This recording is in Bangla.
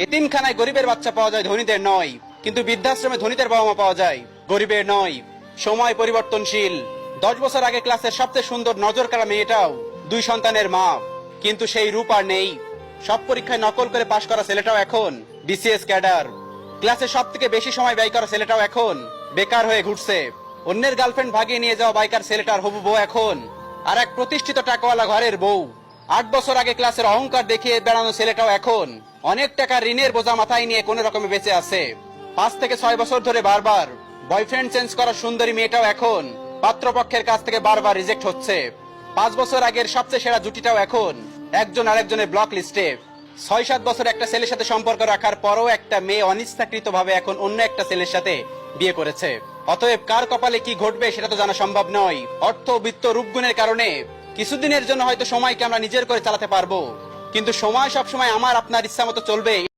এতিমখানায় গরিবের বাচ্চা পাওয়া যায়, ধনীদের নয়। কিন্তু বৃদ্ধাশ্রমে ধনীদের বাবা মা পাওয়া যায়, গরিবের নয়। সময় পরিবর্তনশীল। 10 বছর আগে ক্লাসের সবচেয়ে সুন্দর নজর কাড়া মেয়েটাও 2 সন্তানের মা, কিন্তু সেই রূপ আর নেই। সব পরীক্ষায় নকল করে পাশ করা ছেলেটাও এখন বিসিএস ক্যাডার। ক্লাসে সব থেকে বেশি সময় ব্যয় করা ছেলেটাও এখন বেকার হয়ে ঘুরছে। অন্যের গার্লফ্রেন্ড ভাগিয়ে নিয়ে যাওয়া বাইকার ছেলেটার হবু বউ এখন আর এক প্রতিষ্ঠিত টাকাওয়ালা ঘরের বউ। 8 বছর আগে ক্লাসের অহংকার দেখিয়ে বেড়ানো ছেলেটাও এখন অনেক টাকা ঋণের বোঝা মাথায় নিয়ে কোনো রকমে বেঁচে আছে। 5 থেকে 6 বছর ধরে বারবার বয়ফ্রেন্ড চেঞ্জ করা সুন্দরী মেয়েটাও এখন পাত্রপক্ষের কাছ থেকে বারবার রিজেক্ট হচ্ছে। 5 বছর আগের সবচেয়ে সেরা জুটিটাও এখন একজন আরেকজনের ব্লক লিস্টে। 6-7 বছর একটা ছেলের সাথে সম্পর্ক রাখার পরও একটা মেয়ে অনিচ্ছাকৃত ভাবে এখন অন্য একটা ছেলের সাথে বিয়ে করেছে। অতএব কার কপালে কি ঘটবে সেটা তো জানা সম্ভব নয়। অর্থ, বিত্ত, রূপগুণের কারণে কিছুদিনের জন্য হয়তো সময়কে আমরা নিজের করে চালাতে পারবো, কিন্তু সময় সবসময় আমার আপনার ইচ্ছা মতো চলবে